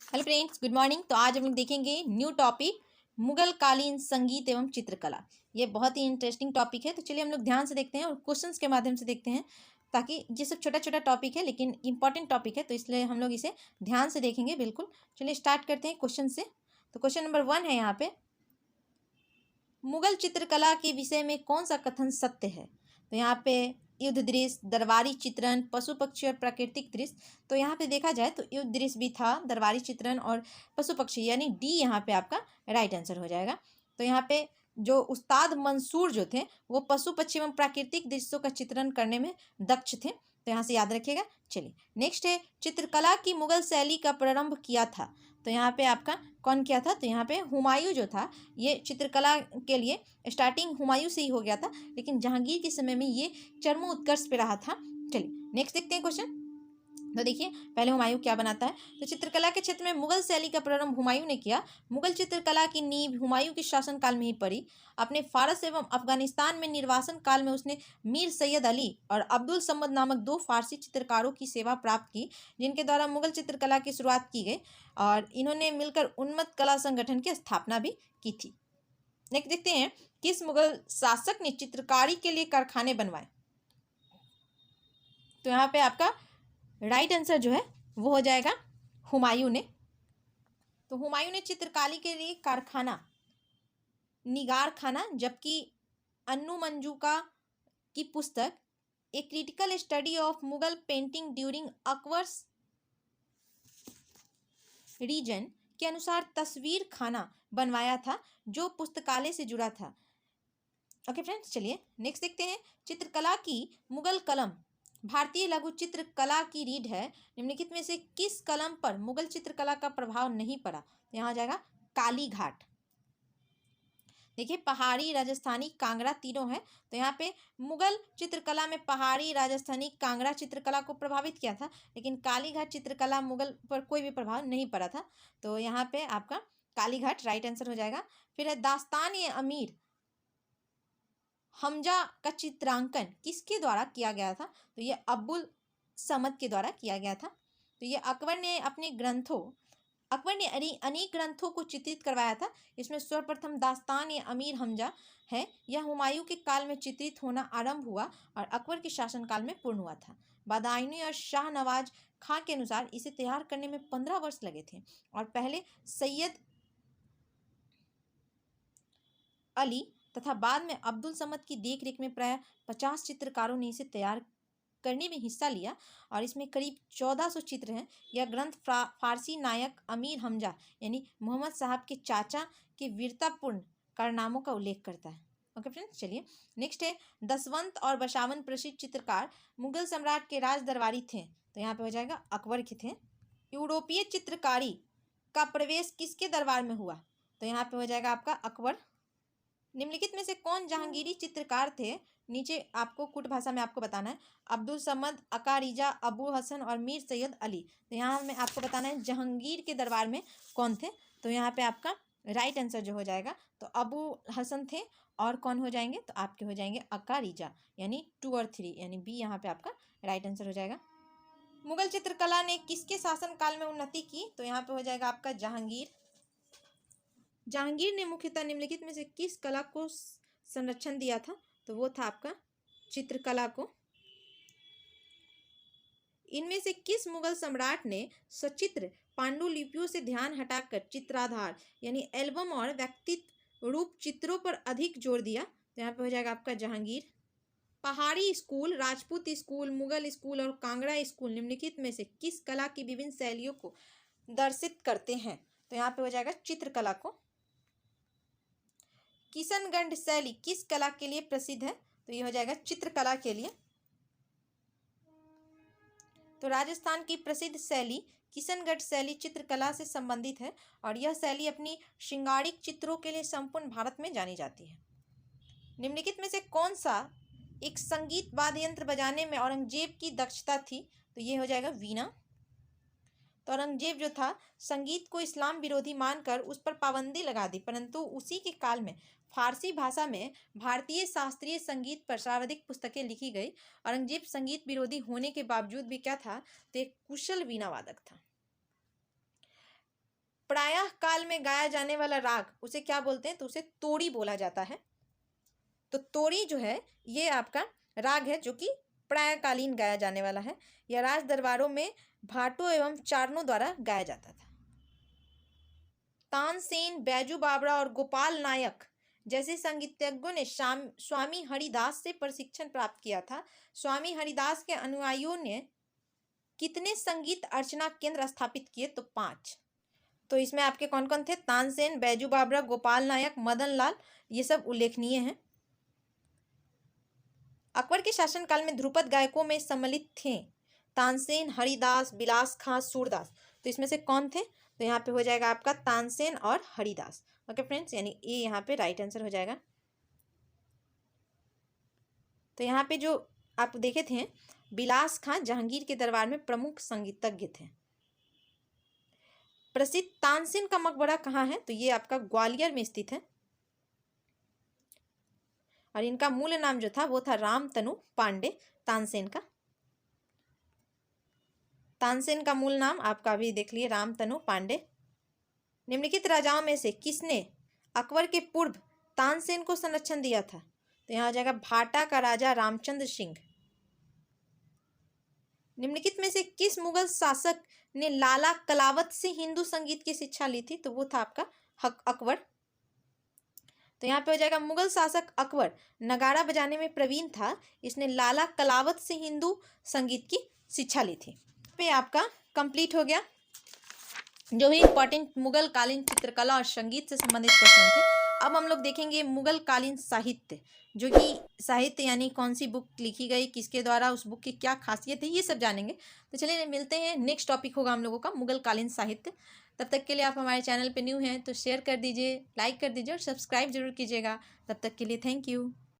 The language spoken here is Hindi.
Hello friends, good morning. तो आज हम लोग देखेंगे न्यू टॉपिक मुगल कालीन संगीत एवं चित्रकला। ये बहुत ही इंटरेस्टिंग टॉपिक है। तो चलिए हम लोग ध्यान से देखते हैं और क्वेश्चंस के माध्यम से देखते हैं, ताकि ये सब छोटा छोटा टॉपिक है लेकिन इंपॉर्टेंट टॉपिक है, तो इसलिए हम लोग इसे ध्यान से देखेंगे। बिल्कुल, चलिए स्टार्ट करते हैं क्वेश्चन से। तो क्वेश्चन नंबर 1 है यहाँ पे, मुगल चित्रकला के विषय में कौन सा कथन सत्य है। तो यहाँ पे युद्ध दृश्य, दरबारी चित्रण, पशु पक्षी और प्राकृतिक दृश्य। तो यहाँ पे देखा जाए तो युद्ध दृश्य भी था, दरबारी चित्रण और पशु पक्षी, यानी डी यहाँ पे आपका राइट आंसर हो जाएगा। तो यहाँ पे जो उस्ताद मंसूर जो थे वो पशु पक्षी एवं प्राकृतिक दृश्यों का चित्रण करने में दक्ष थे, तो यहाँ से याद रखिएगा। चलिए नेक्स्ट है, चित्रकला की मुगल शैली का प्रारंभ किया था। तो यहाँ पे आपका कौन किया था, तो यहाँ पे हुमायूं जो था, ये चित्रकला के लिए स्टार्टिंग हुमायूं से ही हो गया था, लेकिन जहांगीर के समय में ये चरमोत्कर्ष पे रहा था। चलिए नेक्स्ट देखते हैं क्वेश्चन। तो देखिए पहले हुमायूं क्या बनाता है। तो चित्रकला के क्षेत्र में मुगल शैली का प्रारंभ हुमायूं ने किया। मुगल चित्रकला की नींव हुमायूं के शासनकाल में ही पड़ी। अपने फारस एवं अफगानिस्तान में निर्वासन काल में उसने मीर सैयद अली और अब्दुल समद नामक 2 फारसी चित्रकारों की सेवा प्राप्त की, जिनके द्वारा मुगल चित्रकला की शुरुआत की गई, और इन्होंने मिलकर उन्मत्त कला संगठन की स्थापना भी की थी। नेक्स्ट देखते हैं, किस मुगल शासक ने चित्रकारी के लिए कारखाने बनवाए। तो यहाँ पे आपका राइट आंसर जो है वो हो जाएगा हुमायूं ने। तो हुमायूं ने चित्रकारी के लिए कारखाना, निगार खाना, जबकि अन्नू मंजूका की पुस्तक a critical study of Mughal painting during Akbar's reign के अनुसार तस्वीर खाना बनवाया था, जो पुस्तकालय से जुड़ा था। ओके फ्रेंड्स, चलिए नेक्स्ट देखते हैं, चित्रकला की मुगल कलम भारतीय लघु चित्रकला की रीढ़ है। निम्नलिखित में से किस कलम पर मुगल चित्रकला का प्रभाव नहीं पड़ा। तो यहाँ आ जाएगा काली घाट। देखिए पहाड़ी, राजस्थानी, कांगड़ा तीनों है। तो यहाँ पे मुगल चित्रकला में पहाड़ी, राजस्थानी, कांगड़ा चित्रकला को प्रभावित किया था, लेकिन कालीघाट चित्रकला मुगल पर कोई भी प्रभाव नहीं पड़ा था। तो यहाँ पे आपका कालीघाट राइट आंसर हो जाएगा। फिर है, दास्तान ए अमीर हमजा का चित्रांकन किसके द्वारा किया गया था। तो ये अब्दुल समद के द्वारा किया गया था। तो ये अकबर ने अनेक ग्रंथों को चित्रित करवाया था। इसमें सर्वप्रथम दास्तान ए अमीर हमजा है। यह हुमायूं के काल में चित्रित होना आरंभ हुआ और अकबर के शासनकाल में पूर्ण हुआ था। बदायूनी और शाहनवाज खां के अनुसार इसे तैयार करने में 15 वर्ष लगे थे, और पहले सैयद अली तथा बाद में अब्दुल समद की देखरेख में प्राय 50 चित्रकारों ने इसे तैयार करने में हिस्सा लिया, और इसमें करीब 1400 चित्र हैं। यह ग्रंथ फारसी नायक अमीर हमजा यानी मोहम्मद साहब के चाचा के वीरतापूर्ण कारनामों का उल्लेख करता है। ओके फ्रेंड्स, चलिए नेक्स्ट है, दसवंत और बशावन प्रसिद्ध चित्रकार मुगल सम्राट के राज दरबारी थे। तो यहाँ पे हो जाएगा अकबर के थे। यूरोपीय चित्रकारी का प्रवेश किसके दरबार में हुआ। तो यहाँ पे हो जाएगा आपका अकबर। निम्नलिखित में से कौन जहांगीरी चित्रकार थे। नीचे आपको कुट भाषा में आपको बताना है। अब्दुल समद, अकारिजा, अबू हसन और मीर सैयद अली। तो यहाँ में आपको बताना है जहांगीर के दरबार में कौन थे। तो यहाँ पे आपका राइट आंसर जो हो जाएगा, तो अबू हसन थे, और कौन हो जाएंगे, तो आपके हो जाएंगे अकारिजा, यानी 2 और 3, यानी बी यहाँ पे आपका राइट आंसर हो जाएगा। मुगल चित्रकला ने किसके शासनकाल में उन्नति की। तो यहाँ पे हो जाएगा आपका जहांगीर। जहांगीर ने मुख्यतः निम्नलिखित में से किस कला को संरक्षण दिया था। तो वो था आपका चित्रकला को। इनमें से किस मुगल सम्राट ने सचित्र पांडुलिपियों से ध्यान हटाकर चित्राधार यानी एल्बम और व्यक्तित्व रूप चित्रों पर अधिक जोर दिया। तो यहाँ पे हो जाएगा आपका जहांगीर। पहाड़ी school, Rajput school, Mughal school और कांगड़ा स्कूल निम्नलिखित में से किस कला की विभिन्न शैलियों को दर्शित करते हैं। तो यहाँ पे हो जाएगा चित्रकला को। किशनगढ़ शैली किस कला के लिए प्रसिद्ध है। तो ये हो जाएगा चित्रकला के लिए। तो राजस्थान की प्रसिद्ध शैली किशनगढ़ शैली चित्रकला से संबंधित है, और यह शैली अपनी श्रृंगारिक चित्रों के लिए संपूर्ण भारत में जानी जाती है। निम्नलिखित में से कौन सा एक संगीत वाद्य यंत्र बजाने में औरंगजेब की दक्षता थी। तो ये हो जाएगा वीणा। तो औरंगजेब जो था, संगीत को इस्लाम विरोधी मानकर उस पर पाबंदी लगा दी, परंतु उसी के काल में फारसी भाषा में भारतीय शास्त्रीय संगीत पर सर्वाधिक पुस्तकें लिखी गई। औरंगजेब संगीत विरोधी होने के बावजूद भी क्या था, तो एक कुशल वीणा वादक था। प्रायः काल में गाया जाने वाला राग उसे क्या बोलते हैं? तो उसे तोड़ी बोला जाता है। तो तोड़ी जो है ये आपका राग है जो कि प्रायःकालीन गाया जाने वाला है। यह राज दरबारों में भाटों एवं चारणों द्वारा गाया जाता था। तानसेन, बैजू बावरा और गोपाल नायक जैसे संगीतज्ञों ने स्वामी हरिदास से प्रशिक्षण प्राप्त किया था। स्वामी हरिदास के अनुयायियों ने कितने संगीत अर्चना केंद्र स्थापित किए? तो 5। तो इसमें आपके कौन कौन थे? तानसेन, बैजू बावरा, गोपाल नायक, मदन लाल, ये सब उल्लेखनीय हैं। अकबर के शासनकाल में ध्रुपद गायकों में सम्मिलित थे तानसेन, हरिदास, बिलास खां, सूरदास। तो इसमें से कौन थे? तो यहाँ पे हो जाएगा आपका तानसेन और हरिदास। ओके फ्रेंड्स, यानी ए यहाँ पे राइट आंसर हो जाएगा। तो यहाँ पे जो आप देखे थे बिलास खां जहांगीर के दरबार में प्रमुख संगीतज्ञ थे। प्रसिद्ध तानसेन का मकबरा कहाँ है? तो ये आपका ग्वालियर में स्थित है और इनका मूल नाम जो था वो था रामतनु पांडे तानसेन का। तानसेन का मूल नाम आपका अभी देख लिए, रामतनु पांडे। निम्नलिखित राजाओं में से किसने अकबर के पूर्व तानसेन को संरक्षण दिया था? तो यहाँ आ जाएगा भाटा का राजा रामचंद्र सिंह। निम्नलिखित में से किस मुगल शासक ने लाला कलावत से हिंदू संगीत की शिक्षा ली थी? तो वो था आपका अकबर। तो यहाँ पे हो जाएगा मुगल शासक अकबर नगाड़ा बजाने में प्रवीण था। इसने लाला कलावत से हिंदू संगीत की शिक्षा ली थी। पे आपका कंप्लीट हो गया जो भी इंपॉर्टेंट मुगल कालीन चित्रकला और संगीत से संबंधित क्वेश्चन थे। अब हम लोग देखेंगे मुगल कालीन साहित्य, जो कि साहित्य यानी कौन सी बुक लिखी गई, किसके द्वारा, उस बुक की क्या खासियत है, ये सब जानेंगे। तो चलिए मिलते हैं, नेक्स्ट टॉपिक होगा हम लोगों का मुगल कालीन साहित्य। तब तक के लिए आप हमारे चैनल पे न्यू हैं तो शेयर कर दीजिए, लाइक कर दीजिए और सब्सक्राइब जरूर कीजिएगा। तब तक के लिए थैंक यू।